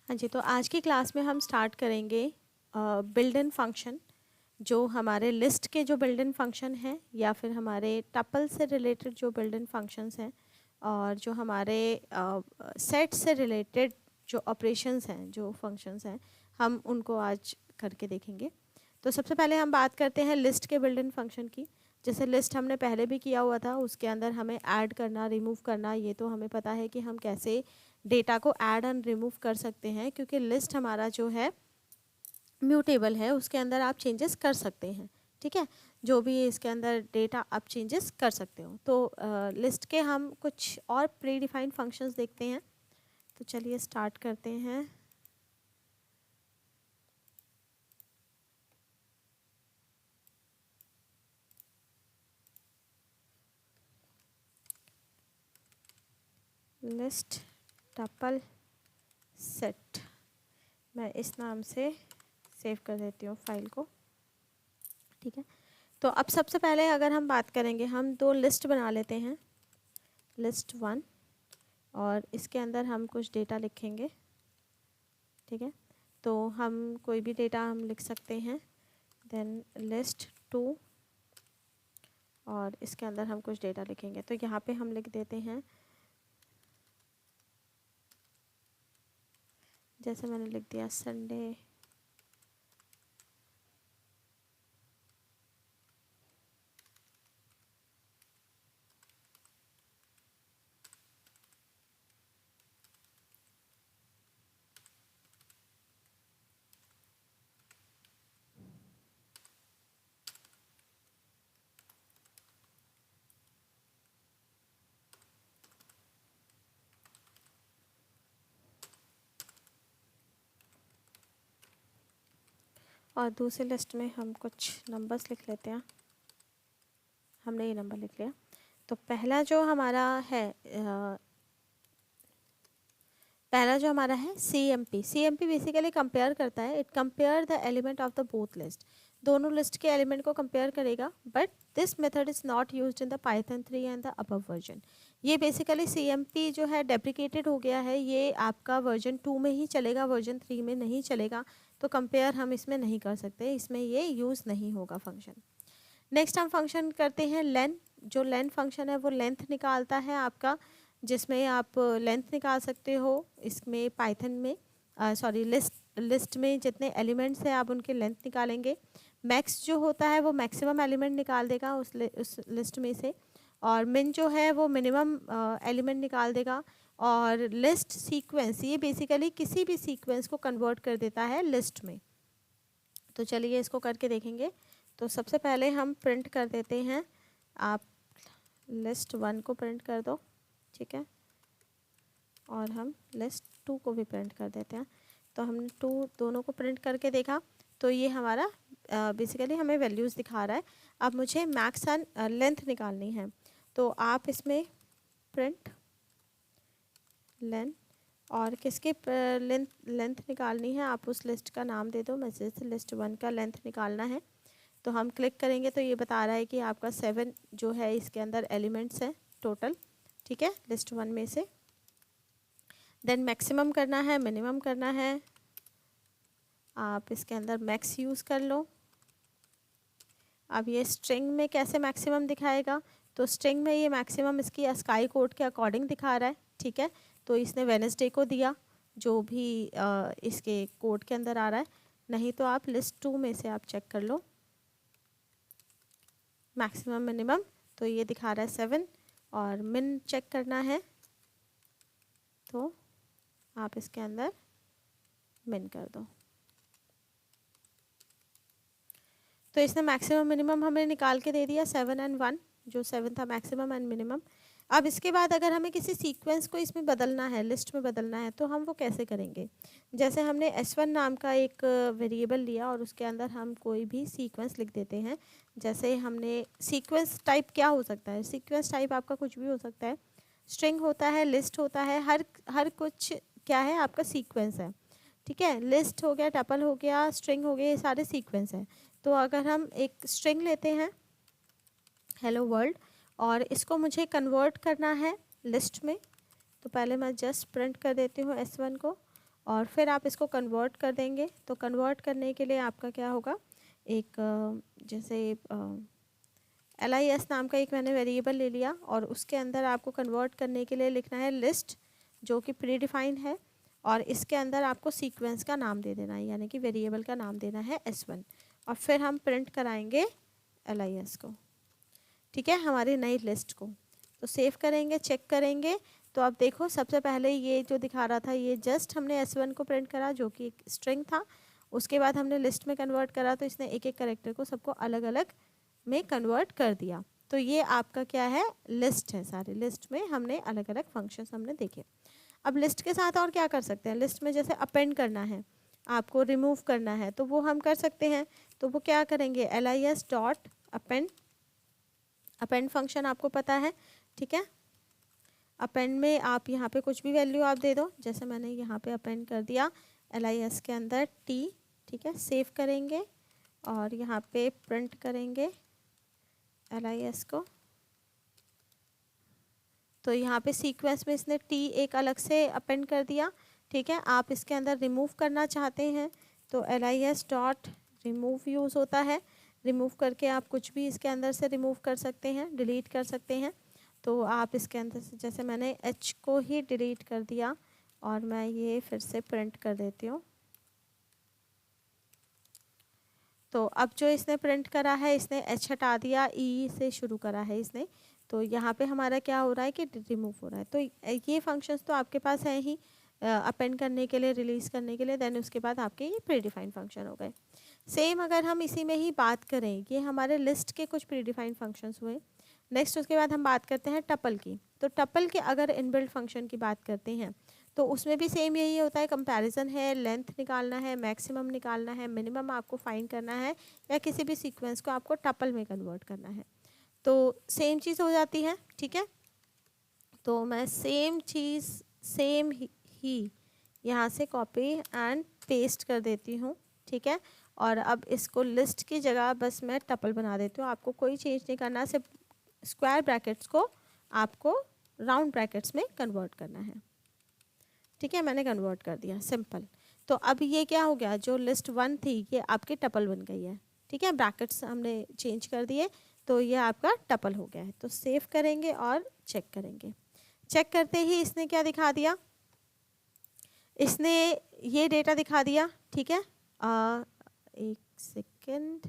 हाँ जी, तो आज की क्लास में हम स्टार्ट करेंगे बिल्ट इन फंक्शन, जो हमारे लिस्ट के जो बिल्ट इन फंक्शन हैं या फिर हमारे टपल से रिलेटेड जो बिल्ट इन फंक्शंस हैं और जो हमारे सेट से रिलेटेड जो ऑपरेशंस हैं, जो फंक्शंस हैं, हम उनको आज करके देखेंगे। तो सबसे पहले हम बात करते हैं लिस्ट के बिल्ट इन फंक्शन की। जैसे लिस्ट हमने पहले भी किया हुआ था, उसके अंदर हमें ऐड करना, रिमूव करना, ये तो हमें पता है कि हम कैसे डेटा को ऐड एंड रिमूव कर सकते हैं, क्योंकि लिस्ट हमारा जो है म्यूटेबल है, उसके अंदर आप चेंजेस कर सकते हैं। ठीक है, जो भी इसके अंदर डेटा आप चेंजेस कर सकते हो। तो लिस्ट के हम कुछ और प्री डिफाइंड फंक्शंस देखते हैं। तो चलिए स्टार्ट करते हैं। लिस्ट टपल सेट, मैं इस नाम से सेव कर देती हूँ फाइल को। ठीक है, तो अब सबसे पहले अगर हम बात करेंगे, हम दो लिस्ट बना लेते हैं, लिस्ट 1, और इसके अंदर हम कुछ डेटा लिखेंगे। ठीक है, तो हम कोई भी डेटा हम लिख सकते हैं। देन लिस्ट 2, और इसके अंदर हम कुछ डेटा लिखेंगे। तो यहाँ पे हम लिख देते हैं, जैसे मैंने लिख दिया संडे। और दूसरी लिस्ट में हम कुछ नंबर्स लिख लेते हैं। हमने ये नंबर लिख लिया। तो पहला जो हमारा है CMP। CMP बेसिकली कंपेयर करता है, it compare the element of the both list. दोनों लिस्ट के एलिमेंट को कंपेयर करेगा, but this method is not used in the Python 3 and the above version. ये बेसिकली CMP जो है डेप्रिकेटेड हो गया है, ये आपका वर्जन 2 में ही चलेगा, वर्जन 3 में नहीं चलेगा। तो कंपेयर हम इसमें नहीं कर सकते, इसमें ये यूज़ नहीं होगा फंक्शन। नेक्स्ट हम फंक्शन करते हैं लेन। जो लेन फंक्शन है वो लेंथ निकालता है आपका, जिसमें आप लेंथ निकाल सकते हो। इसमें पाइथन में लिस्ट में जितने एलिमेंट्स हैं आप उनके लेंथ निकालेंगे। मैक्स जो होता है वो मैक्सिमम एलिमेंट निकाल देगा उस लिस्ट में से, और मिन जो है वो मिनिमम एलिमेंट निकाल देगा। और लिस्ट सीक्वेंस, ये बेसिकली किसी भी सीक्वेंस को कन्वर्ट कर देता है लिस्ट में। तो चलिए इसको करके देखेंगे। तो सबसे पहले हम प्रिंट कर देते हैं, आप लिस्ट 1 को प्रिंट कर दो। ठीक है, और हम लिस्ट 2 को भी प्रिंट कर देते हैं। तो हमने 2 दोनों को प्रिंट करके देखा, तो ये हमारा बेसिकली हमें वैल्यूज़ दिखा रहा है। अब मुझे मैक्स एंड लेंथ निकालनी है, तो आप इसमें प्रिंट लेंथ, और किसके लेंथ निकालनी है आप उस लिस्ट का नाम दे दो। मैं जैसे लिस्ट 1 का लेंथ निकालना है, तो हम क्लिक करेंगे तो ये बता रहा है कि आपका 7 जो है इसके अंदर एलिमेंट्स हैं टोटल। ठीक है, लिस्ट 1 में से। देन मैक्सिमम करना है, मिनिमम करना है, आप इसके अंदर मैक्स यूज़ कर लो। अब ये स्ट्रिंग में कैसे मैक्सिमम दिखाएगा, तो स्ट्रिंग में ये मैक्सिमम इसकी स्काई कोड के अकॉर्डिंग दिखा रहा है। ठीक है, तो इसने वेडनेसडे को दिया, जो भी इसके कोड के अंदर आ रहा है। नहीं तो आप लिस्ट 2 में से आप चेक कर लो मैक्सिमम मिनिमम, तो ये दिखा रहा है 7। और मिन चेक करना है, तो आप इसके अंदर मिन कर दो। तो इसने मैक्सिमम मिनिमम हमें निकाल के दे दिया 7 एंड 1, जो 7 था मैक्सिमम एंड मिनिमम। अब इसके बाद अगर हमें किसी सीक्वेंस को इसमें बदलना है, लिस्ट में बदलना है, तो हम वो कैसे करेंगे। जैसे हमने S1 नाम का एक वेरिएबल लिया और उसके अंदर हम कोई भी सीक्वेंस लिख देते हैं। जैसे हमने सीक्वेंस टाइप क्या हो सकता है, सीक्वेंस टाइप आपका कुछ भी हो सकता है, स्ट्रिंग होता है, लिस्ट होता है, हर कुछ क्या है आपका सीक्वेंस है। ठीक है, लिस्ट हो गया, टपल हो गया, स्ट्रिंग हो गया, ये सारे सीक्वेंस हैं। तो अगर हम एक स्ट्रिंग लेते हैं हेलो वर्ल्ड, और इसको मुझे कन्वर्ट करना है लिस्ट में, तो पहले मैं जस्ट प्रिंट कर देती हूँ S1 को, और फिर आप इसको कन्वर्ट कर देंगे। तो कन्वर्ट करने के लिए आपका क्या होगा, एक जैसे LIS नाम का एक मैंने वेरिएबल ले लिया और उसके अंदर आपको कन्वर्ट करने के लिए लिखना है लिस्ट, जो कि प्री डिफाइंड है, और इसके अंदर आपको सीक्वेंस का नाम दे देना है, यानी कि वेरिएबल का नाम देना है S1, और फिर हम प्रिंट कराएंगे LIS को, ठीक है, हमारी नई लिस्ट को। तो सेव करेंगे, चेक करेंगे, तो अब देखो सबसे पहले ये जो दिखा रहा था ये जस्ट हमने S1 को प्रिंट करा जो कि एक स्ट्रिंग था, उसके बाद हमने लिस्ट में कन्वर्ट करा तो इसने एक एक करेक्टर को सबको अलग अलग में कन्वर्ट कर दिया। तो ये आपका क्या है, लिस्ट है। सारे लिस्ट में हमने अलग अलग फंक्शंस हमने देखे। अब लिस्ट के साथ और क्या कर सकते हैं, लिस्ट में जैसे अपेंड करना है, आपको रिमूव करना है, तो वो हम कर सकते हैं। तो वो क्या करेंगे, LIS dot append, append function आपको पता है, ठीक है। अपेंड में आप यहाँ पे कुछ भी वैल्यू आप दे दो, जैसे मैंने यहाँ पे अपेंड कर दिया LIS के अंदर T, ठीक है। सेव करेंगे और यहाँ पे प्रिंट करेंगे LIS को। तो यहाँ पे सीक्वेंस में इसने T एक अलग से अपेंड कर दिया, ठीक है। आप इसके अंदर रिमूव करना चाहते हैं तो LIS डॉट रिमूव यूज़ होता है। रिमूव करके आप कुछ भी इसके अंदर से रिमूव कर सकते हैं, डिलीट कर सकते हैं। तो आप इसके अंदर से, जैसे मैंने H को ही डिलीट कर दिया और मैं ये फिर से प्रिंट कर देती हूँ। तो अब जो इसने प्रिंट करा है, इसने H हटा दिया, E से शुरू करा है इसने, तो यहाँ पे हमारा क्या हो रहा है कि रिमूव हो रहा है। तो ये फंक्शंस तो आपके पास हैं ही अपेंड करने के लिए, रिलीज़ करने के लिए, देन उसके बाद आपके ये प्री डिफाइंड फंक्शन हो गए। सेम अगर हम इसी में ही बात करें, ये हमारे लिस्ट के कुछ प्री डिफाइंड फंक्शंस हुए। नेक्स्ट उसके बाद हम बात करते हैं टपल की। तो टपल के अगर इनबिल्ट फंक्शन की बात करते हैं तो उसमें भी सेम यही होता है, कंपैरिजन है, लेंथ निकालना है, मैक्सिमम निकालना है, मिनिमम आपको फाइंड करना है, या किसी भी सीक्वेंस को आपको टपल में कन्वर्ट करना है। तो सेम चीज़ हो जाती है, ठीक है। तो मैं सेम चीज़ सेम ही यहाँ से कॉपी एंड पेस्ट कर देती हूँ, ठीक है। और अब इसको लिस्ट की जगह बस मैं टपल बना देती हूँ। आपको कोई चेंज नहीं करना, सिर्फ स्क्वायर ब्रैकेट्स को आपको राउंड ब्रैकेट्स में कन्वर्ट करना है, ठीक है। मैंने कन्वर्ट कर दिया, सिंपल। तो अब ये क्या हो गया, जो लिस्ट 1 थी ये आपकी टपल बन गई है, ठीक है। ब्रैकेट्स हमने चेंज कर दिए तो ये आपका टपल हो गया है। तो सेव करेंगे और चेक करेंगे। चेक करते ही इसने क्या दिखा दिया, इसने ये डेटा दिखा दिया, ठीक है। एक सेकेंड,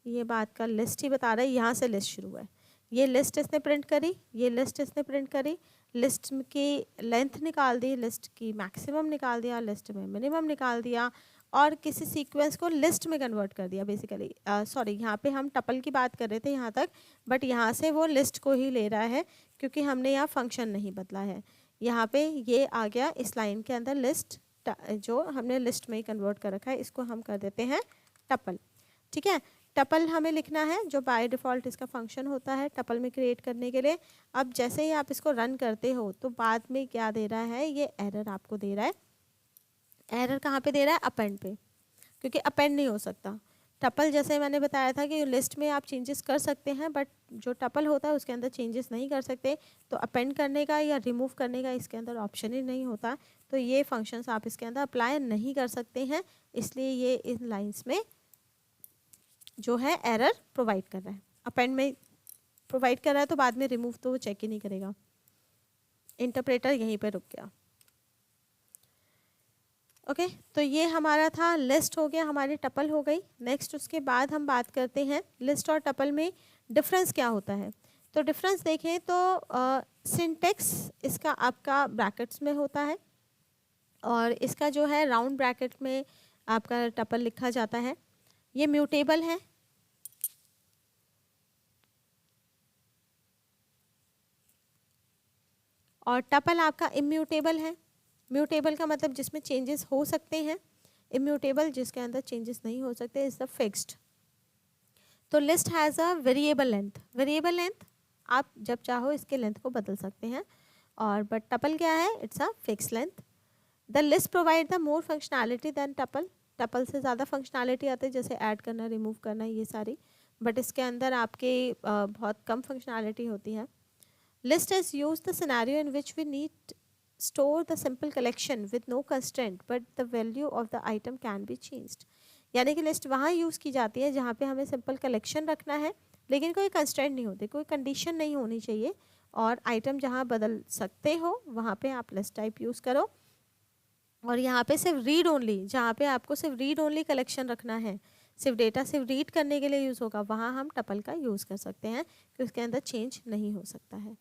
ये बात का लिस्ट ही बता रहा है, यहाँ से लिस्ट शुरू है। ये लिस्ट इसने प्रिंट करी, ये लिस्ट इसने प्रिंट करी, लिस्ट की लेंथ निकाल दी, लिस्ट की मैक्सिमम निकाल दिया, लिस्ट में मिनिमम निकाल दिया, और किसी सीक्वेंस को लिस्ट में कन्वर्ट कर दिया बेसिकली। सॉरी, यहाँ पे हम टपल की बात कर रहे थे यहाँ तक, बट यहाँ से वो लिस्ट को ही ले रहा है क्योंकि हमने यहाँ फंक्शन नहीं बदला है। यहाँ पे ये आ गया इस लाइन के अंदर लिस्ट, जो हमने लिस्ट में ही कन्वर्ट कर रखा है, इसको हम कर देते हैं टपल, ठीक है। टपल हमें लिखना है, जो बाय डिफ़ॉल्ट इसका फंक्शन होता है टपल में क्रिएट करने के लिए। अब जैसे ही आप इसको रन करते हो तो बाद में क्या दे रहा है, ये एरर आपको दे रहा है। एरर कहाँ पे दे रहा है, अपेंड पे, क्योंकि अपेंड नहीं हो सकता। टपल जैसे मैंने बताया था कि लिस्ट में आप चेंजेस कर सकते हैं, बट जो टपल होता है उसके अंदर चेंजेस नहीं कर सकते। तो अपेंड करने का या रिमूव करने का इसके अंदर ऑप्शन ही नहीं होता। तो ये फंक्शंस आप इसके अंदर अप्लाई नहीं कर सकते हैं, इसलिए ये इन लाइन्स में जो है एरर प्रोवाइड कर रहा है। अपेंड में प्रोवाइड कर रहा है तो बाद में रिमूव तो वो चेक ही नहीं करेगा। इंटरप्रेटर यहीं पे रुक गया। ओके, तो ये हमारा था, लिस्ट हो गया, हमारी टपल हो गई। नेक्स्ट उसके बाद हम बात करते हैं लिस्ट और टपल में डिफरेंस क्या होता है। तो डिफरेंस देखें तो सिंटेक्स इसका आपका ब्रैकेट्स में होता है, और इसका जो है राउंड ब्रैकेट में आपका टपल लिखा जाता है। ये म्यूटेबल है, और टपल आपका इम्यूटेबल है। म्यूटेबल का मतलब जिसमें चेंजेस हो सकते हैं, इम्यूटेबल जिसके अंदर चेंजेस नहीं हो सकते, इज द फिक्स्ड। तो list has a variable length. Variable length आप जब चाहो इसके लेंथ को बदल सकते हैं, और बट टपल क्या है, it's a fix length. The list provide the more functionality than tuple. Tuple से ज़्यादा फंक्शनैलिटी आती है, जैसे ऐड करना, रिमूव करना, ये सारी, बट इसके अंदर आपके बहुत कम फंक्शनैलिटी होती है। List is use the scenario in which we need store the simple collection with no constraint but the value of the item can be changed। यानी कि लिस्ट वहाँ यूज़ की जाती है जहाँ पे हमें सिंपल कलेक्शन रखना है लेकिन कोई कंस्ट्रेंट नहीं होती, कोई कंडीशन नहीं होनी चाहिए, और आइटम जहाँ बदल सकते हो वहाँ पे आप लिस्ट टाइप यूज़ करो। और यहाँ पे सिर्फ रीड ओनली, जहाँ पे आपको सिर्फ रीड ओनली कलेक्शन रखना है, सिर्फ डेटा सिर्फ रीड करने के लिए यूज़ होगा, वहाँ हम टपल का यूज़ कर सकते हैं कि उसके अंदर चेंज नहीं हो सकता है।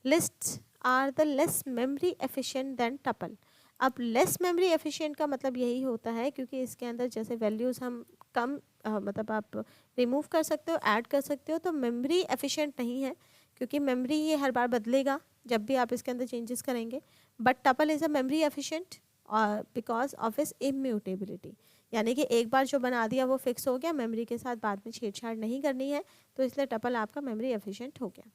Lists are the less memory efficient than tuple. अब लेस मेमोरी एफिशिएंट का मतलब यही होता है क्योंकि इसके अंदर जैसे वैल्यूज़ हम कम मतलब आप रिमूव कर सकते हो, ऐड कर सकते हो, तो मेमोरी एफिशिएंट नहीं है क्योंकि मेमोरी ये हर बार बदलेगा जब भी आप इसके अंदर चेंजेस करेंगे। But tuple is a memory efficient because of इस इम्यूटेबिलिटी, यानी कि एक बार जो बना दिया वो फिक्स हो गया, मेमोरी के साथ बाद में छेड़छाड़ नहीं करनी है, तो इसलिए टपल आपका मेमोरी एफिशिएंट हो गया।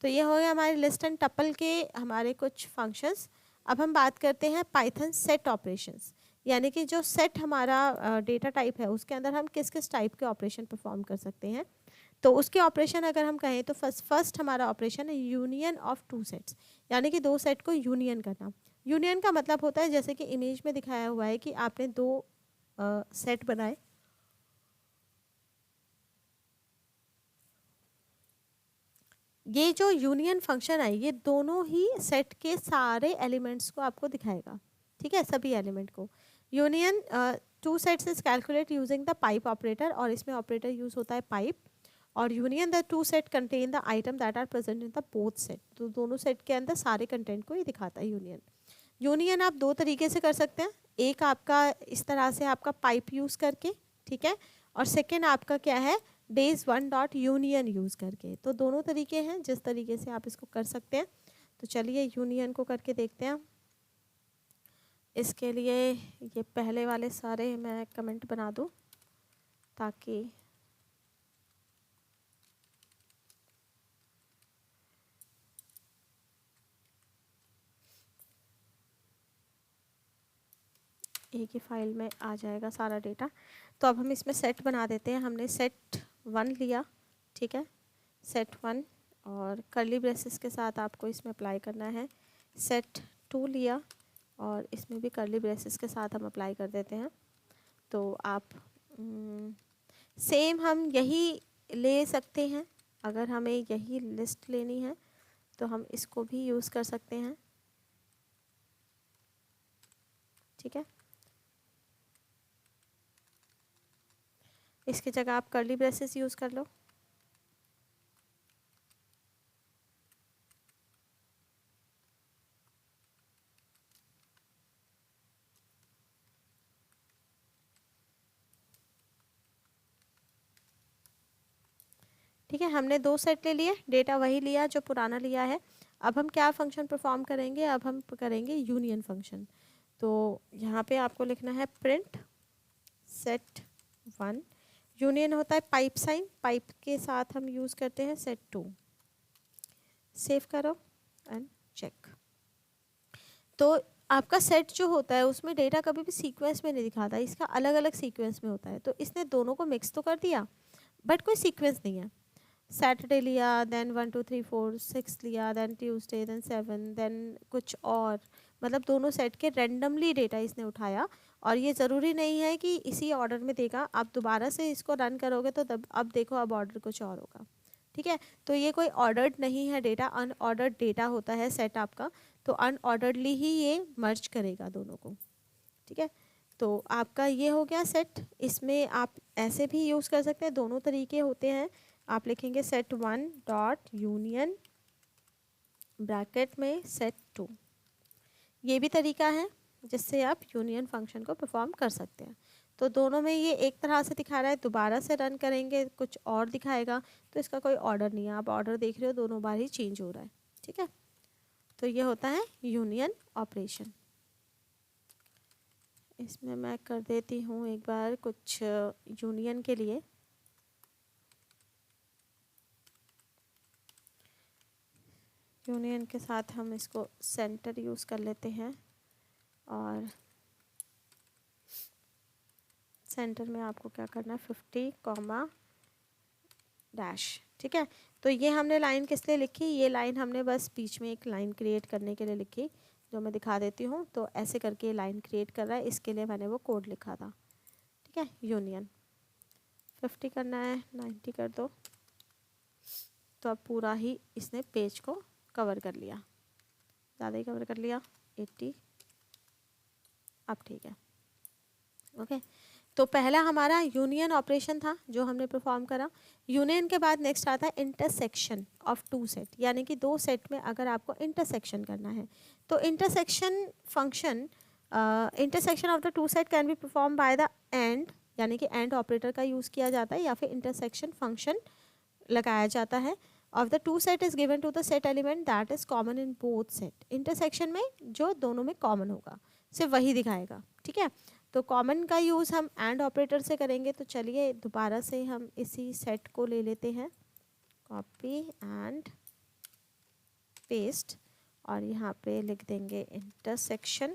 तो ये हो गया हमारे लिस्ट एंड टपल के हमारे कुछ फंक्शंस। अब हम बात करते हैं पाइथन सेट ऑपरेशंस, यानी कि जो सेट हमारा डेटा टाइप है उसके अंदर हम किस किस टाइप के ऑपरेशन परफॉर्म कर सकते हैं। तो उसके ऑपरेशन अगर हम कहें तो फर्स्ट हमारा ऑपरेशन है यूनियन ऑफ टू सेट्स, यानी कि दो सेट को यूनियन करना। यूनियन का मतलब होता है जैसे कि इमेज में दिखाया हुआ है कि आपने दो सेट बनाए, ये जो यूनियन फंक्शन है ये दोनों ही सेट के सारे एलिमेंट्स को आपको दिखाएगा, ठीक है, सभी एलिमेंट को। Union two sets is calculate using the pipe operator, और इसमें ऑपरेटर यूज होता है पाइप। और union the two set contain the item that are present in the both set, तो दोनों सेट के अंदर सारे कंटेंट को ये दिखाता है यूनियन। यूनियन आप दो तरीके से कर सकते हैं, एक आपका इस तरह से आपका पाइप यूज़ करके, ठीक है, और सेकेंड आपका क्या है days one dot union use करके। तो दोनों तरीके हैं जिस तरीके से आप इसको कर सकते हैं। तो चलिए यूनियन को करके देखते हैं। इसके लिए ये पहले वाले सारे मैं कमेंट बना दूं ताकि एक ही फाइल में आ जाएगा सारा डेटा। तो अब हम इसमें सेट बना देते हैं। हमने सेट 1 लिया, ठीक है, सेट 1, और कर्ली ब्रेसेस के साथ आपको इसमें अप्लाई करना है। सेट 2 लिया और इसमें भी कर्ली ब्रेसेस के साथ हम अप्लाई कर देते हैं। तो आप सेम हम यही ले सकते हैं, अगर हमें यही लिस्ट लेनी है तो हम इसको भी यूज़ कर सकते हैं, ठीक है। इसकी जगह आप कर्ली ब्रेसेस यूज़ कर लो। ठीक है, हमने दो सेट ले लिए, डेटा वही लिया जो पुराना लिया है। अब हम क्या फंक्शन परफॉर्म करेंगे, अब हम करेंगे यूनियन फंक्शन। तो यहाँ पे आपको लिखना है प्रिंट सेट 1, यूनियन होता है पाइप साइन, पाइप के साथ हम यूज़ करते हैं सेट 2। सेव करो एंड चेक। तो आपका सेट जो होता है उसमें डेटा कभी भी सीक्वेंस में नहीं दिखाता, इसका अलग अलग सीक्वेंस में होता है। तो इसने दोनों को मिक्स तो कर दिया बट कोई सीक्वेंस नहीं है। सैटरडे लिया, देन 1 2 3 4 6 लिया, देन ट्यूसडे, देन 7, देन कुछ और, मतलब दोनों सेट के रैंडमली डेटा इसने उठाया। और ये ज़रूरी नहीं है कि इसी ऑर्डर में देगा, आप दोबारा से इसको रन करोगे तो तब अब देखो अब ऑर्डर कुछ और होगा, ठीक है। तो ये कोई ऑर्डर्ड नहीं है डेटा, अनऑर्डर्ड डेटा होता है सेट आपका। तो अनऑर्डरली ही ये मर्ज करेगा दोनों को, ठीक है। तो आपका ये हो गया सेट। इसमें आप ऐसे भी यूज़ कर सकते हैं, दोनों तरीके होते हैं। आप लिखेंगे सेट 1 डॉट यूनियन ब्रैकेट में सेट 2, ये भी तरीका है जिससे आप यूनियन फंक्शन को परफॉर्म कर सकते हैं। तो दोनों में ये एक तरह से दिखा रहा है, दोबारा से रन करेंगे कुछ और दिखाएगा। तो इसका कोई ऑर्डर नहीं है, आप ऑर्डर देख रहे हो दोनों बार ही चेंज हो रहा है, ठीक है। तो ये होता है यूनियन ऑपरेशन। इसमें मैं कर देती हूँ एक बार कुछ यूनियन के लिए। यूनियन के साथ हम इसको सेंटर यूज़ कर लेते हैं, और सेंटर में आपको क्या करना है 50 कॉमा डैश, ठीक है। तो ये हमने लाइन किस लिए लिखी, ये लाइन हमने बस बीच में एक लाइन क्रिएट करने के लिए लिखी जो मैं दिखा देती हूँ। तो ऐसे करके लाइन क्रिएट कर रहा है, इसके लिए मैंने वो कोड लिखा था। ठीक है, यूनियन 50 करना है, 90 कर दो। तो अब पूरा ही इसने पेज को कवर कर लिया, ज़्यादा ही कवर कर लिया, 80। अब ठीक है, ओके। तो पहला हमारा यूनियन ऑपरेशन था जो हमने परफॉर्म करा। यूनियन के बाद नेक्स्ट आता है इंटरसेक्शन ऑफ टू सेट, यानी कि दो सेट में अगर आपको इंटरसेक्शन करना है तो intersection function, intersection of the two set can be perform by the end, यानी कि एंड ऑपरेटर का यूज़ किया जाता है, या फिर इंटरसेक्शन फंक्शन लगाया जाता है। Of the two set is given to the set element that is common in both set. Intersection में जो दोनों में कॉमन होगा सिर्फ वही दिखाएगा। ठीक है, तो कॉमन का यूज़ हम एंड ऑपरेटर से करेंगे। तो चलिए दोबारा से हम इसी सेट को ले लेते हैं, कॉपी एंड पेस्ट, और यहाँ पे लिख देंगे इंटरसेक्शन।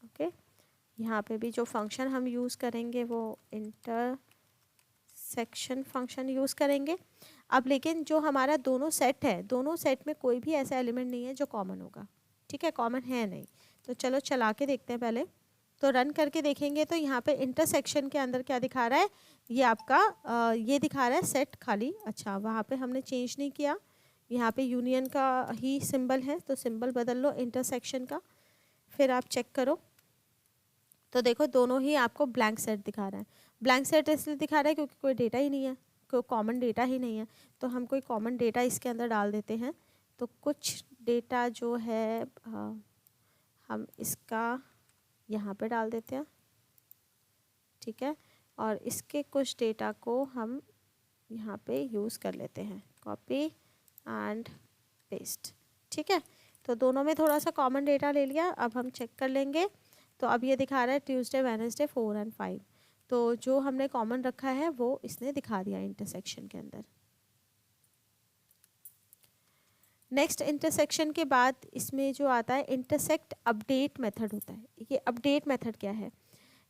ओके, यहाँ पे भी जो फंक्शन हम यूज़ करेंगे वो इंटरसेक्शन फंक्शन यूज़ करेंगे। अब लेकिन जो हमारा दोनों सेट है, दोनों सेट में कोई भी ऐसा एलिमेंट नहीं है जो कॉमन होगा। ठीक है, कॉमन है नहीं। तो चलो चला के देखते हैं पहले। तो रन करके देखेंगे तो यहाँ पे इंटरसेक्शन के अंदर क्या दिखा रहा है, ये आपका ये दिखा रहा है सेट खाली। अच्छा, वहाँ पे हमने चेंज नहीं किया, यहाँ पे यूनियन का ही सिंबल है, तो सिंबल बदल लो इंटरसेक्शन का। फिर आप चेक करो तो देखो दोनों ही आपको ब्लैंक सेट दिखा रहा है। ब्लैंक सेट इसलिए दिखा रहा है क्योंकि कोई डेटा ही नहीं है, कोई कॉमन डेटा ही नहीं है। तो हम कोई कॉमन डेटा इसके अंदर डाल देते हैं। तो कुछ डेटा जो है हम इसका यहाँ पे डाल देते हैं। ठीक है, और इसके कुछ डेटा को हम यहाँ पे यूज़ कर लेते हैं, कॉपी एंड पेस्ट। ठीक है, तो दोनों में थोड़ा सा कॉमन डेटा ले लिया। अब हम चेक कर लेंगे तो अब ये दिखा रहा है ट्यूसडे वेडनेसडे 4 और 5। तो जो हमने कॉमन रखा है वो इसने दिखा दिया इंटरसेक्शन के अंदर। नेक्स्ट इंटरसेक्शन के बाद इसमें जो आता है इंटरसेक्ट अपडेट मेथड होता है। ये अपडेट मेथड क्या है?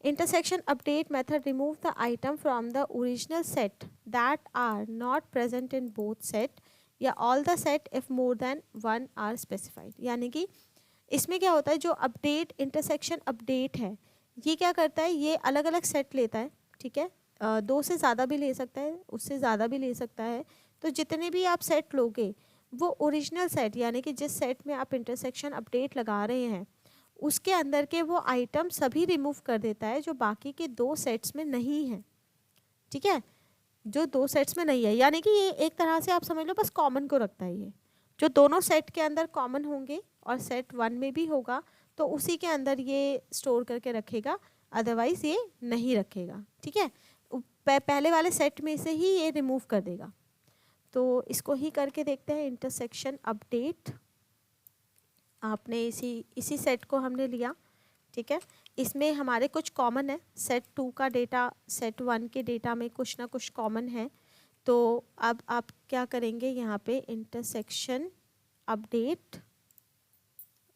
Intersection update method remove the item from the original set that are not present in both set या all the set if more than one are specified. यानी कि इसमें क्या होता है, जो अपडेट इंटरसेक्शन अपडेट है ये क्या करता है, ये अलग अलग सेट लेता है। ठीक है, दो से ज़्यादा भी ले सकता है, उससे ज़्यादा भी ले सकता है। तो जितने भी आप सेट लोगे वो ओरिजिनल सेट, यानी कि जिस सेट में आप इंटरसेक्शन अपडेट लगा रहे हैं उसके अंदर के वो आइटम सभी रिमूव कर देता है जो बाकी के दो सेट्स में नहीं है। ठीक है, जो दो सेट्स में नहीं है, यानी कि ये एक तरह से आप समझ लो बस कॉमन को रखता है। ये जो दोनों सेट के अंदर कॉमन होंगे और सेट 1 में भी होगा तो उसी के अंदर ये स्टोर करके रखेगा, अदरवाइज ये नहीं रखेगा। ठीक है, पहले वाले सेट में से ही ये रिमूव कर देगा। तो इसको ही करके देखते हैं, इंटरसेक्शन अपडेट। आपने इसी सेट को हमने लिया। ठीक है, इसमें हमारे कुछ कॉमन है, सेट 2 का डेटा सेट 1 के डेटा में कुछ ना कुछ कॉमन है। तो अब आप क्या करेंगे, यहाँ पे इंटरसेक्शन अपडेट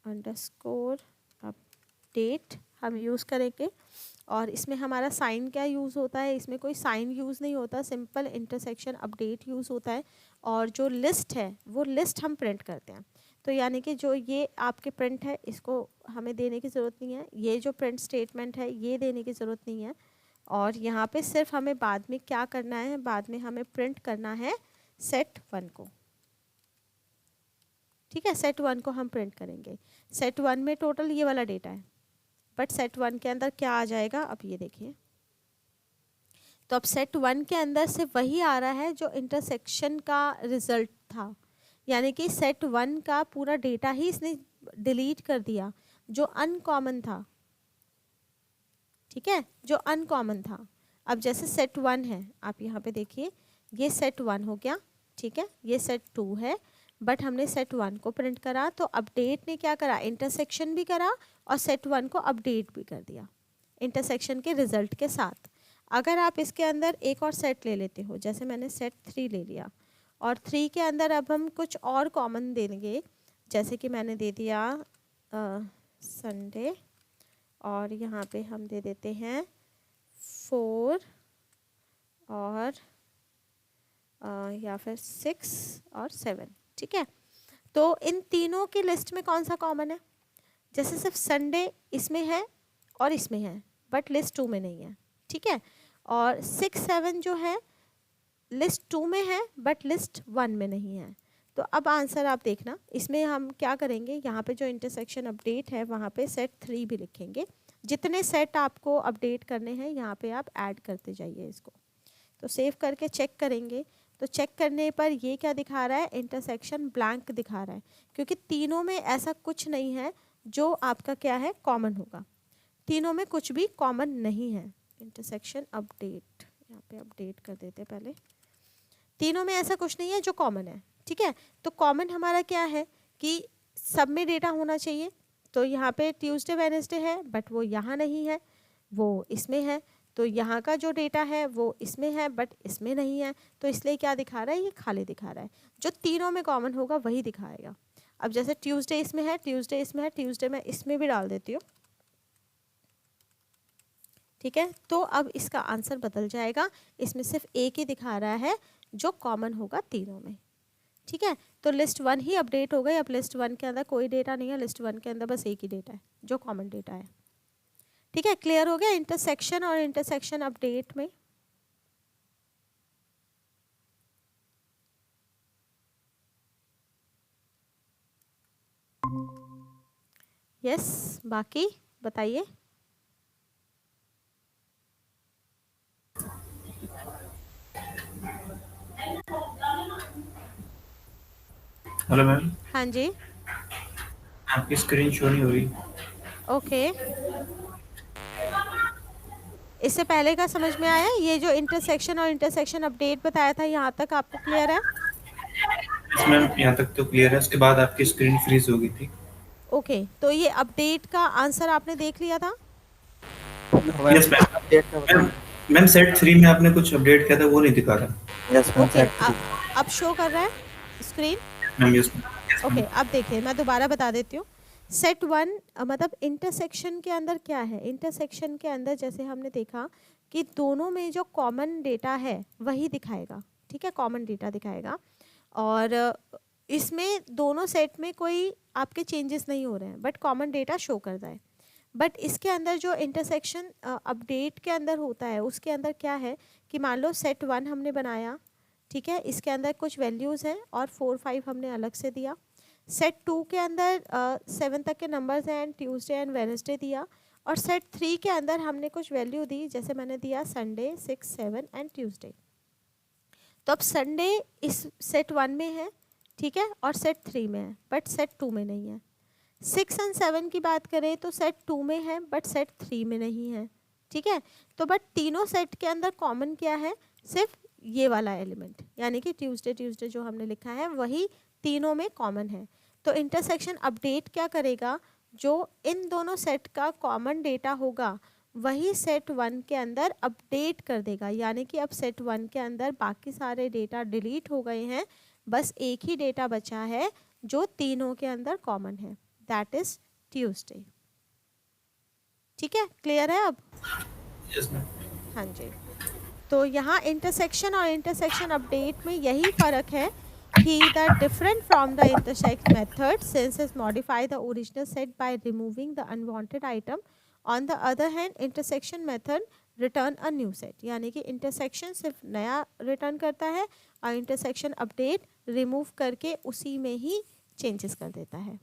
अंडरस्कोर अपडेट हम यूज़ करेंगे। और इसमें हमारा साइन क्या यूज़ होता है, इसमें कोई साइन यूज़ नहीं होता, सिंपल इंटरसेक्शन अपडेट यूज़ होता है। और जो लिस्ट है वो लिस्ट हम प्रिंट करते हैं। तो यानी कि जो ये आपके प्रिंट है इसको हमें देने की ज़रूरत नहीं है, ये जो प्रिंट स्टेटमेंट है ये देने की ज़रूरत नहीं है। और यहाँ पे सिर्फ हमें बाद में क्या करना है, बाद में हमें प्रिंट करना है सेट 1 को। ठीक है, सेट 1 को हम प्रिंट करेंगे। सेट 1 में टोटल ये वाला डेटा है, बट सेट 1 के अंदर क्या आ जाएगा, अब ये देखिए। तो अब सेट 1 के अंदर से वही आ रहा है जो इंटरसेक्शन का रिजल्ट था, यानी कि सेट 1 का पूरा डेटा ही इसने डिलीट कर दिया जो अनकॉमन था। ठीक है, जो अनकॉमन था। अब जैसे सेट 1 है, आप यहाँ पे देखिए ये सेट 1 हो गया। ठीक है, ये सेट 2 है, बट हमने सेट 1 को प्रिंट करा। तो अपडेट ने क्या करा, इंटरसेक्शन भी करा और सेट 1 को अपडेट भी कर दिया इंटरसेक्शन के रिजल्ट के साथ। अगर आप इसके अंदर एक और सेट ले लेते हो, जैसे मैंने सेट 3 ले लिया और 3 के अंदर अब हम कुछ और कॉमन देंगे, जैसे कि मैंने दे दिया संडे, और यहाँ पे हम दे देते हैं 4 और या फिर 6 और 7, ठीक है। तो इन तीनों की लिस्ट में कौन सा कॉमन है? जैसे सिर्फ संडे इसमें है और इसमें है, बट लिस्ट 2 में नहीं है, ठीक है। और 6-7 जो है लिस्ट 2 में है बट लिस्ट 1 में नहीं है। तो अब आंसर आप देखना, इसमें हम क्या करेंगे, यहाँ पे जो इंटरसेक्शन अपडेट है वहाँ पे सेट 3 भी लिखेंगे। जितने सेट आपको अपडेट करने हैं यहाँ पे आप ऐड करते जाइए इसको। तो सेव करके चेक करेंगे, तो चेक करने पर ये क्या दिखा रहा है, इंटरसेक्शन ब्लैंक दिखा रहा है, क्योंकि तीनों में ऐसा कुछ नहीं है जो आपका क्या है कॉमन होगा। तीनों में कुछ भी कॉमन नहीं है। इंटरसेक्शन अपडेट, यहाँ पे अपडेट कर देते हैं पहले। तीनों में ऐसा कुछ नहीं है जो कॉमन है, ठीक है। तो कॉमन हमारा क्या है कि सब में डेटा होना चाहिए। तो यहाँ पे ट्यूसडे वेडनेसडे है बट वो यहाँ नहीं है, वो इसमें है। तो यहाँ का जो डेटा है वो इसमें है बट इसमें नहीं है, तो इसलिए क्या दिखा रहा है, ये खाली दिखा रहा है। जो तीनों में कॉमन होगा वही दिखाएगा। अब जैसे ट्यूसडे इसमें है, ट्यूसडे इसमें है, ट्यूसडे मैं इसमें भी डाल देती हूँ, ठीक है। तो अब इसका आंसर बदल जाएगा, इसमें सिर्फ एक ही दिखा रहा है जो कॉमन होगा तीनों में, ठीक है। तो लिस्ट 1 ही अपडेट हो गई। अब लिस्ट 1 के अंदर कोई डेटा नहीं है, लिस्ट 1 के अंदर बस एक ही डेटा है जो कॉमन डेटा है, ठीक है। क्लियर हो गया इंटरसेक्शन और इंटरसेक्शन अपडेट में। यस, बाकी बताइए। हेलो मैम, हाँ जी, आपकी स्क्रीन शो नहीं हो रही। ओके। इससे पहले का समझ में आया, ये जो इंटरसेक्शन और इंटरसेक्शन अपडेट बताया था यहाँ तक आपको क्लियर है? यस मैम, यहाँ तक तो क्लियर है। उसके बाद आपकी स्क्रीन फ्रीज हो गई थी। ओके, तो ये अपडेट का आंसर आपने देख लिया था? Ma'am yes ma'am. अपडेट का मैम बताइए। मैम सेट 3 में आपने कुछ अपडेट किया था, वो नहीं दिखा रहा। Yes ma'am okay, set 3। अब शो कर रहा है screen? Ma'am yes ma'am, yes okay, ma'am. अब देखिए मैं दोबारा बता देती हूँ। सेट 1 मतलब इंटरसेक्शन के अंदर क्या है, इंटरसेक्शन के अंदर जैसे हमने देखा कि दोनों में जो कॉमन डेटा है वही दिखाएगा, ठीक है, कॉमन डेटा दिखाएगा। और इसमें दोनों सेट में कोई आपके चेंजेस नहीं हो रहे हैं बट कॉमन डेटा शो कर रहा है। बट इसके अंदर जो इंटरसेक्शन अपडेट के अंदर होता है उसके अंदर क्या है कि मान लो सेट 1 हमने बनाया, ठीक है, इसके अंदर कुछ वैल्यूज़ हैं और 4-5 हमने अलग से दिया। सेट 2 के अंदर 7 तक के नंबर्स हैं एंड ट्यूसडे एंड वेडनेसडे दिया। और सेट 3 के अंदर हमने कुछ वैल्यू दी, जैसे मैंने दिया संडे 6-7 एंड ट्यूसडे। तो अब संडे इस सेट 1 में है, ठीक है, और सेट 3 में है बट सेट 2 में नहीं है। 6 एंड 7 की बात करें तो सेट 2 में है बट सेट 3 में नहीं है, ठीक है। तो बट तीनों सेट के अंदर कॉमन क्या है, सिर्फ ये वाला एलिमेंट, यानी कि ट्यूसडे ट्यूसडे जो हमने लिखा है वही तीनों में कॉमन है। तो इंटरसेक्शन अपडेट क्या करेगा, जो इन दोनों सेट का कॉमन डेटा होगा वही सेट 1 के अंदर अपडेट कर देगा, यानी कि अब सेट 1 के अंदर बाकी सारे डेटा डिलीट हो गए हैं, बस एक ही डेटा बचा है जो तीनों के अंदर कॉमन है, दैट इज ट्यूसडे। ठीक है, क्लियर है अब? Yes ma'am. हाँ जी। तो यहाँ इंटरसेक्शन और इंटरसेक्शन अपडेट में यही फ़र्क है कि the different from the intersect method since is modify the original set by removing the unwanted item. On the other hand intersection method return a new set, यानी कि इंटरसेक्शन सिर्फ नया रिटर्न करता है और इंटरसेक्शन अपडेट रिमूव करके उसी में ही चेंजेस कर देता है।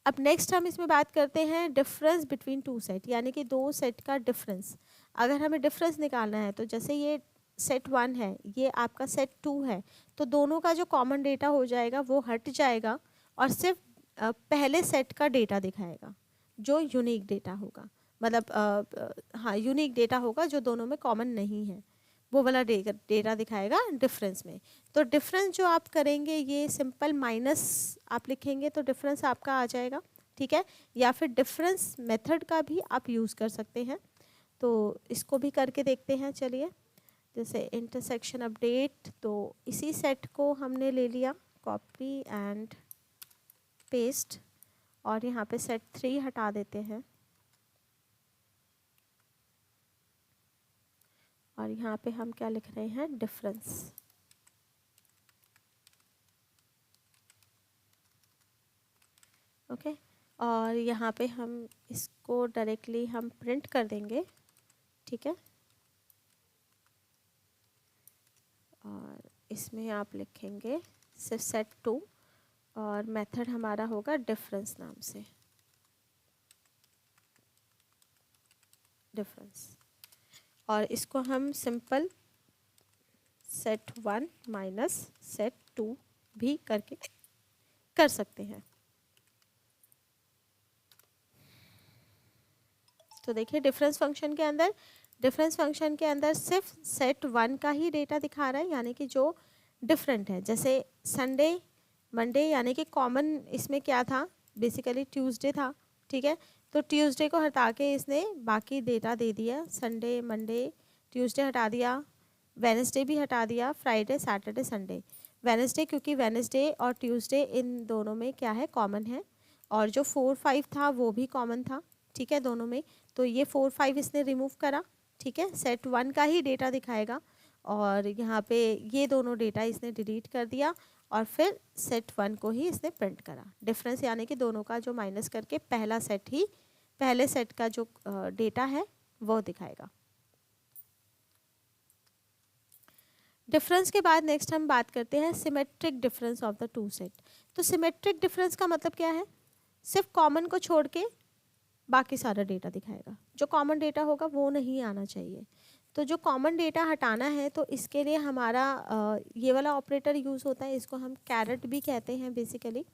अब नेक्स्ट हम इसमें बात करते हैं डिफरेंस बिटवीन टू सेट, यानी कि दो सेट का डिफरेंस। अगर हमें डिफरेंस निकालना है तो जैसे ये सेट 1 है, ये आपका सेट 2 है, तो दोनों का जो कॉमन डेटा हो जाएगा वो हट जाएगा और सिर्फ पहले सेट का डेटा दिखाएगा जो यूनिक डेटा होगा। मतलब हाँ, यूनिक डेटा होगा जो दोनों में कॉमन नहीं है, वो वाला डेटा दिखाएगा डिफरेंस में। तो डिफरेंस जो आप करेंगे ये सिंपल माइनस आप लिखेंगे तो डिफरेंस आपका आ जाएगा, ठीक है। या फिर डिफरेंस मेथड का भी आप यूज़ कर सकते हैं, तो इसको भी करके देखते हैं। चलिए, जैसे इंटरसेक्शन अपडेट, तो इसी सेट को हमने ले लिया कॉपी एंड पेस्ट और यहाँ पे सेट 3 हटा देते हैं और यहाँ पे हम क्या लिख रहे हैं, डिफरेंस। ओके, और यहाँ पे हम इसको डायरेक्टली हम प्रिंट कर देंगे, ठीक है। और इसमें आप लिखेंगे सिर्फ सेट 2 और मेथड हमारा होगा डिफरेंस नाम से, डिफरेंस। और इसको हम सिंपल सेट 1 माइनस सेट 2 भी करके कर सकते हैं। तो देखिए डिफरेंस फंक्शन के अंदर सिर्फ सेट 1 का ही डेटा दिखा रहा है, यानी कि जो डिफरेंट है। जैसे संडे मंडे, यानी कि कॉमन इसमें क्या था, बेसिकली ट्यूसडे था, ठीक है। तो ट्यूसडे को हटा के इसने बाकी डेटा दे दिया, संडे मंडे ट्यूसडे हटा दिया, वेडनेसडे भी हटा दिया, फ्राइडे सैटरडे संडे। वेडनेसडे क्योंकि वेडनेसडे और ट्यूसडे इन दोनों में क्या है, कॉमन है, और जो 4 5 था वो भी कॉमन था, ठीक है, दोनों में। तो ये 4 5 इसने रिमूव करा, ठीक है, सेट 1 का ही डेटा दिखाएगा। और यहाँ पे ये दोनों डेटा इसने डिलीट कर दिया और फिर सेट 1 को ही इसने प्रिंट करा। डिफरेंस यानी कि दोनों का जो माइनस करके पहले सेट का जो डेटा है वो दिखाएगा। डिफरेंस के बाद नेक्स्ट हम बात करते हैं symmetric difference of the two set. तो सिमेट्रिक डिफरेंस का मतलब क्या है, सिर्फ कॉमन को छोड़ के बाकी सारा डेटा दिखाएगा। जो कॉमन डेटा होगा वो नहीं आना चाहिए। तो जो कॉमन डेटा हटाना है तो इसके लिए हमारा ये वाला ऑपरेटर यूज़ होता है, इसको हम कैरेट भी कहते हैं बेसिकली।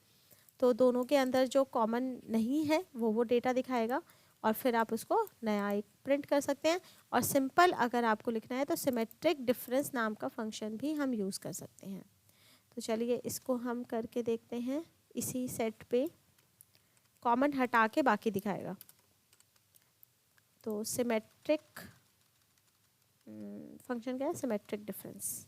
तो दोनों के अंदर जो कॉमन नहीं है वो डेटा दिखाएगा और फिर आप उसको नया एक प्रिंट कर सकते हैं। और सिंपल अगर आपको लिखना है तो सिमेट्रिक डिफरेंस नाम का फंक्शन भी हम यूज़ कर सकते हैं। तो चलिए इसको हम करके देखते हैं। इसी सेट पे कॉमन हटा के बाकी दिखाएगा। तो सिमेट्रिक फंक्शन क्या है, सिमेट्रिक डिफरेंस।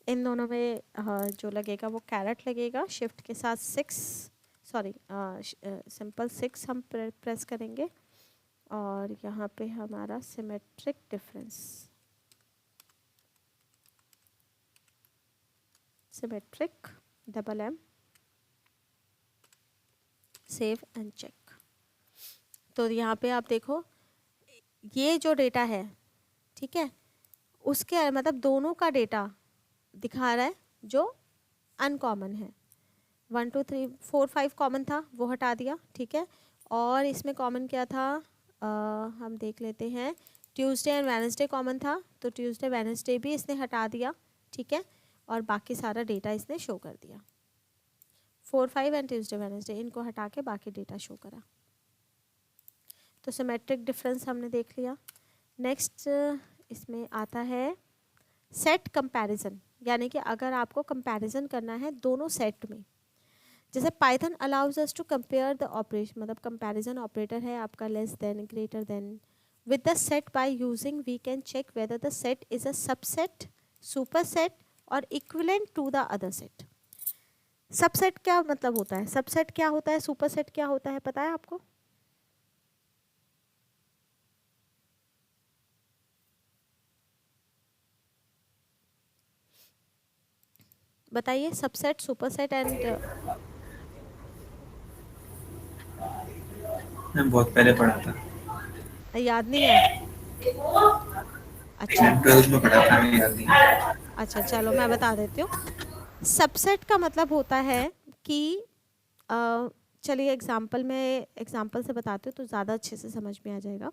इन दोनों में जो लगेगा वो कैरेट लगेगा, शिफ्ट के साथ सिंपल 6 हम प्रेस करेंगे और यहाँ पे हमारा symmetric difference, symmetric MM, save and check. तो यहाँ पे आप देखो ये जो डेटा है, ठीक है, उसके मतलब दोनों का डेटा दिखा रहा है जो अनकॉमन है। 1 2 3 4 5 कॉमन था वो हटा दिया, ठीक है। और इसमें कॉमन क्या था, हम देख लेते हैं। ट्यूसडे एंड वेडनेसडे कॉमन था तो ट्यूसडे वेडनेसडे भी इसने हटा दिया, ठीक है। और बाकी सारा डेटा इसने शो कर दिया। 4 5 एंड ट्यूसडे वेडनेसडे इनको हटा के बाकी डेटा शो करा। तो सिमेट्रिक डिफरेंस हमने देख लिया। नेक्स्ट इसमें आता है सेट कंपैरिजन, यानी कि अगर आपको कंपैरिजन करना है दोनों सेट में। जैसे Python allows us to compare the operation, मतलब कंपैरिजन ऑपरेटर है आपका less than greater than with the set by using we can check whether the set is a subset, superset और equivalent to the other set. Subset क्या मतलब होता है, subset क्या होता है, सुपरसेट क्या होता है, पता है आपको? बताइए, सबसेट सुपरसेट एंड मैं बहुत पहले पढ़ा था, याद नहीं है? अच्छा 12th में पढ़ा था, मैं याद नहीं। अच्छा, चलो मैं बता देती हूँ। सबसेट का मतलब होता है कि चलिए एग्जांपल से बताती हूँ तो ज़्यादा अच्छे से समझ में आ जाएगा।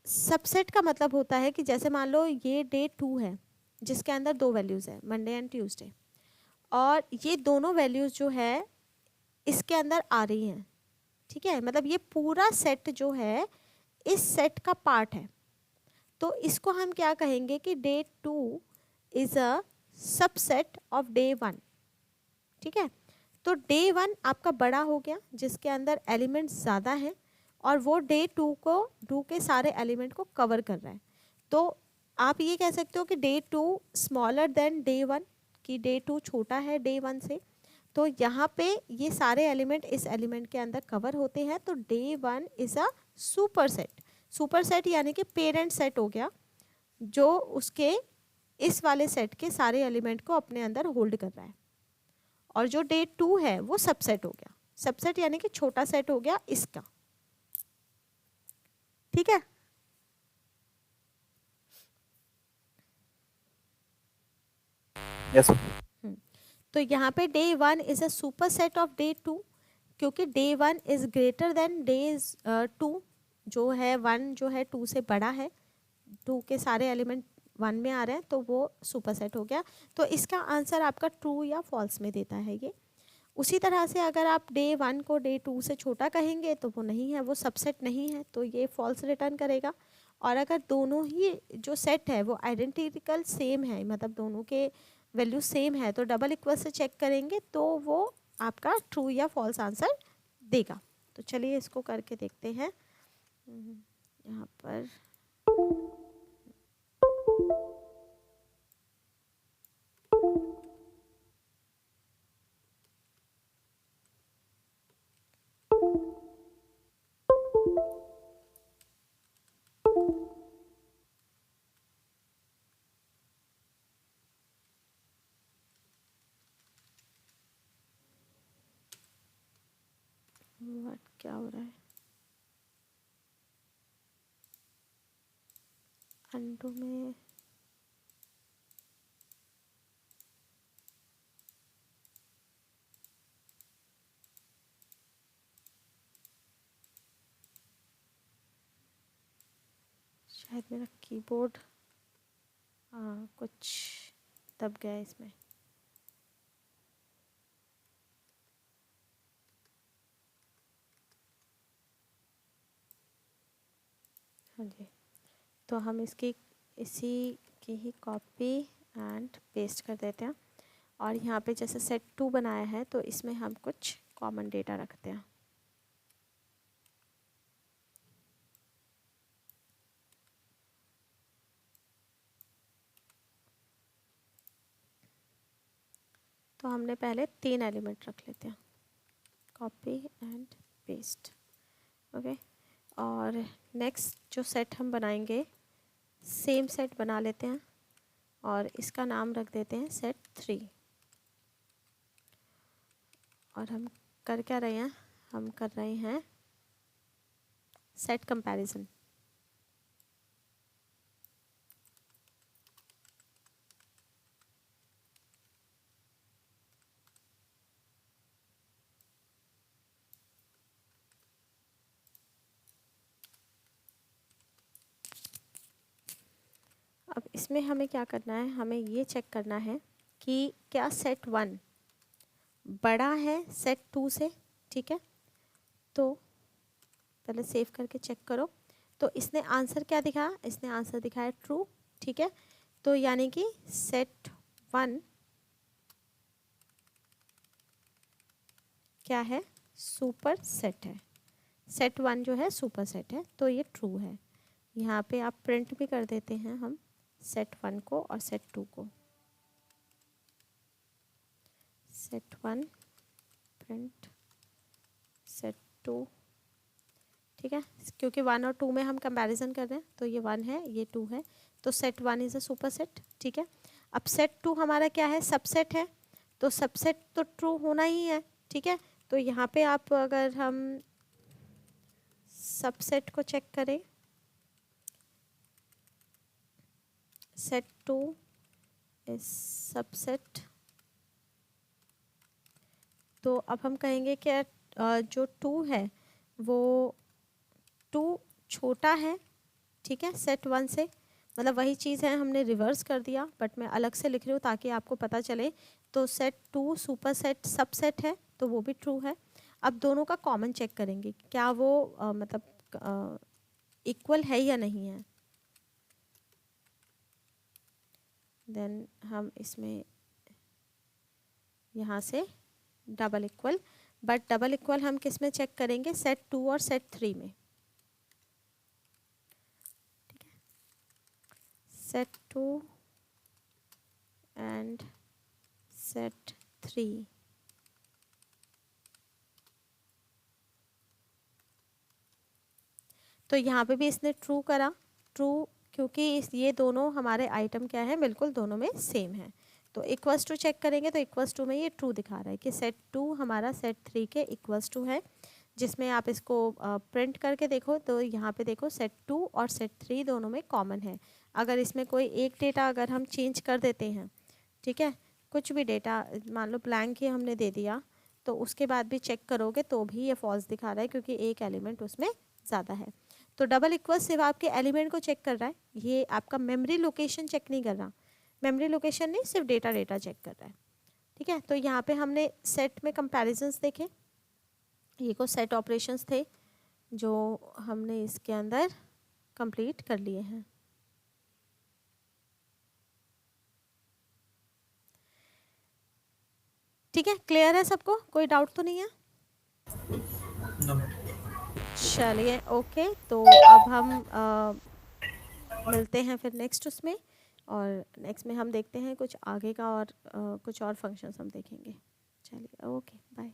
सबसेट का मतलब होता है कि जैसे मान लो ये डे 2 है जिसके अंदर 2 वैल्यूज़ है, मंडे एंड ट्यूसडे, और ये दोनों वैल्यूज़ जो है इसके अंदर आ रही हैं, ठीक है। मतलब ये पूरा सेट जो है इस सेट का पार्ट है। तो इसको हम क्या कहेंगे कि day 2 is a subset of day 1, ठीक है। तो डे 1 आपका बड़ा हो गया जिसके अंदर एलिमेंट्स ज़्यादा हैं और वो डे 2 के सारे एलिमेंट को कवर कर रहा है। तो आप ये कह सकते हो कि डे 2 स्मॉलर देन डे 1, कि डे 2 छोटा है डे 1 से। तो यहाँ पे ये सारे एलिमेंट इस एलिमेंट के अंदर कवर होते हैं, तो day 1 is a super set. Super set यानी कि पेरेंट सेट हो गया, जो उसके इस वाले सेट के सारे एलिमेंट को अपने अंदर होल्ड कर रहा है। और जो डे 2 है वो सबसेट हो गया। सबसेट यानी कि छोटा सेट हो गया इसका। ठीक है, यस तो यहाँ पे day 1 is a super set of day 2, क्योंकि day 1 is greater than day 2, जो है 1 जो है 2 से बड़ा है, 2 के सारे एलिमेंट 1 में आ रहे हैं, तो वो सुपर सेट हो गया। तो इसका आंसर आपका ट्रू या फॉल्स में देता है ये। उसी तरह से अगर आप डे 1 को डे 2 से छोटा कहेंगे तो वो नहीं है, वो सबसेट नहीं है, तो ये फॉल्स रिटर्न करेगा। और अगर दोनों ही जो सेट है वो आइडेंटिकल सेम है, मतलब दोनों के वैल्यू सेम है, तो डबल इक्वल से चेक करेंगे तो वो आपका ट्रू या फॉल्स आंसर देगा। तो चलिए इसको करके देखते हैं। यहाँ पर व्हाट क्या हो रहा है, अंडू में शायद मेरा कीबोर्ड कुछ दब गया है इसमें। हाँ जी, तो हम इसी की ही कॉपी एंड पेस्ट कर देते हैं। और यहाँ पे जैसे सेट 2 बनाया है तो इसमें हम कुछ कॉमन डेटा रखते हैं। तो हमने पहले 3 एलिमेंट रख लेते हैं, कॉपी एंड पेस्ट। ओके, और नेक्स्ट जो सेट हम बनाएंगे सेम सेट बना लेते हैं और इसका नाम रख देते हैं सेट 3। और हम कर क्या रहे हैं, हम कर रहे हैं सेट कंपैरिजन। अब इसमें हमें क्या करना है, हमें ये चेक करना है कि क्या सेट 1 बड़ा है सेट 2 से। ठीक है, तो पहले सेव करके चेक करो। तो इसने आंसर क्या दिखाया, इसने आंसर दिखाया ट्रू। ठीक है, तो यानी कि सेट 1 क्या है, सुपर सेट है। सेट 1 जो है सुपर सेट है, तो ये ट्रू है। यहाँ पे आप प्रिंट भी कर देते हैं हम सेट 1 को और सेट 2 को। Set 1 print set 2। ठीक है, क्योंकि 1 और 2 में हम कंपैरिजन कर रहे हैं, तो ये 1 है ये 2 है, तो set 1 is a super set. ठीक है, अब सेट 2 हमारा क्या है, सबसेट है, तो सबसेट तो ट्रू होना ही है। ठीक है, तो यहाँ पे आप अगर हम सबसेट को चेक करें, सेट 2 इज सबसेट, तो अब हम कहेंगे कि जो 2 है वो 2 छोटा है। ठीक है, सेट 1 से, मतलब वही चीज़ है, हमने रिवर्स कर दिया, बट मैं अलग से लिख रही हूँ ताकि आपको पता चले। तो सेट 2 सुपर सेट सबसेट है, तो वो भी ट्रू है। अब दोनों का कॉमन चेक करेंगे, क्या वो मतलब इक्वल है या नहीं है। देन हम इसमें यहाँ से double equal, but double equal हम किस में चेक करेंगे, सेट 2 और सेट 3 में। ठीक है, set 2 and set 3। तो यहाँ पे भी इसने ट्रू करा, ट्रू, क्योंकि ये दोनों हमारे आइटम क्या है, बिल्कुल दोनों में सेम है। तो इक्वल्स टू चेक करेंगे तो इक्वल्स टू में ये ट्रू दिखा रहा है कि सेट 2 हमारा सेट 3 के इक्वल्स टू है, जिसमें आप इसको प्रिंट करके देखो तो यहाँ पे देखो सेट 2 और सेट 3 दोनों में कॉमन है। अगर इसमें कोई एक डेटा अगर हम चेंज कर देते हैं, ठीक है, कुछ भी डेटा मान लो ब्लैंक ही हमने दे दिया, तो उसके बाद भी चेक करोगे तो भी ये फॉल्स दिखा रहा है क्योंकि एक एलिमेंट उसमें ज़्यादा है। तो डबल इक्वल सिर्फ आपके एलिमेंट को चेक कर रहा है, ये आपका मेमोरी लोकेशन चेक नहीं कर रहा, मेमोरी लोकेशन नहीं, सिर्फ डेटा चेक कर रहा है, ठीक है। तो यहाँ पे हमने सेट में कंपैरिजंस देखे, ये को सेट ऑपरेशंस थे जो हमने इसके अंदर कंप्लीट कर लिए हैं। ठीक है, क्लियर है सबको, कोई डाउट तो नहीं है? चलिए ओके, तो अब हम मिलते हैं फिर नेक्स्ट उसमें, और नेक्स्ट में हम देखते हैं कुछ आगे का और कुछ और फंक्शंस हम देखेंगे। चलिए ओके बाय।